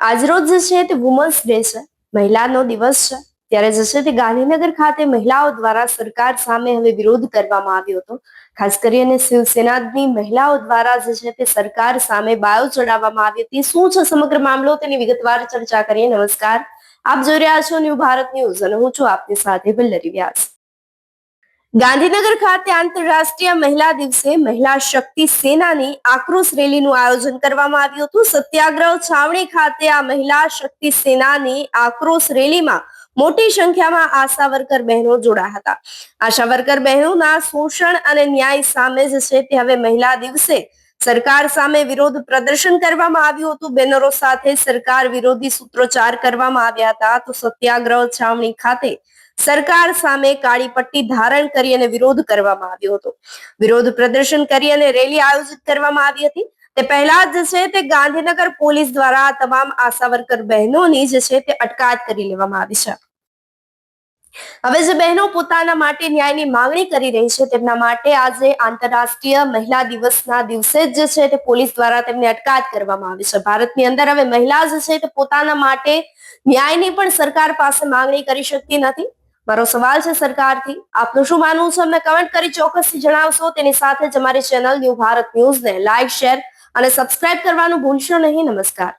આજરોજ જે છે તે વુમન્સ ડે છે, મહિલાનો દિવસ છે. ત્યારે જે છે તે ગાંધીનગર ખાતે મહિલાઓ દ્વારા સરકાર સામે હવે વિરોધ કરવામાં આવ્યો હતો. ખાસ કરીને શિવસેનાની મહિલાઓ દ્વારા જે છે તે સરકાર સામે બાયો ચડાવવામાં આવી હતી. શું છે સમગ્ર મામલો તેની વિગતવાર ચર્ચા કરીએ. નમસ્કાર, આપ જોઈ રહ્યા છો ન્યૂ ભારત ન્યૂઝ અને હું છું આપની સાથે વલ્લરી વ્યાસ. ગાંધીનગર ખાતે આંતરરાષ્ટ્રીય મહિલા દિવસે મહિલા શક્તિ સેનાની આક્રોશ રેલીનું આયોજન કરવામાં આવ્યું હતું. સત્યાગ્રહ છાવણી ખાતે આ મહિલા શક્તિ સેનાની આક્રોશ રેલીમાં મોટી સંખ્યામાં આશા વર્કર બહેનો જોડાયા હતા. આશા વર્કર બહેનોના શોષણ અને ન્યાય સામે જે છે તે હવે મહિલા દિવસે સરકાર સામે વિરોધ પ્રદર્શન કરવામાં આવ્યું હતું. બેનરો સાથે સરકાર વિરોધી સૂત્રોચ્ચાર કરવામાં આવ્યા હતા. તો સત્યાગ્રહ છાવણી ખાતે સરકાર સામે કાળી પટ્ટી ધારણ કરી અને વિરોધ કરવામાં આવ્યો હતો. વિરોધ પ્રદર્શન કરી અને રેલી આયોજિત કરવામાં આવી હતી. તે પહેલા જ છે તે ગાંધીનગર પોલીસ દ્વારા તમામ આશા વર્કર બહેનોની જે છે તે અટકાયત કરી લેવામાં આવી છે. હવે જે બહેનો પોતાના માટે ન્યાયની માંગણી કરી રહી છે તેમના માટે આજે આંતરરાષ્ટ્રીય મહિલા દિવસના દિવસે જ છે તે પોલીસ દ્વારા તેમની અટકાયત કરવામાં આવી છે. ભારતની અંદર હવે મહિલા જે છે તે પોતાના માટે ન્યાયની પણ સરકાર પાસે માંગણી કરી શકતી નથી. મારો સવાલ છે સરકારથી, આપનું શું માનવું છે અમને કમેન્ટ કરી ચોક્કસથી જણાવશો. તેની સાથે જ અમારી ચેનલ ન્યૂ ભારત ન્યૂઝને લાઈક, શેર અને સબસ્ક્રાઇબ કરવાનું ભૂલશો નહીં. નમસ્કાર.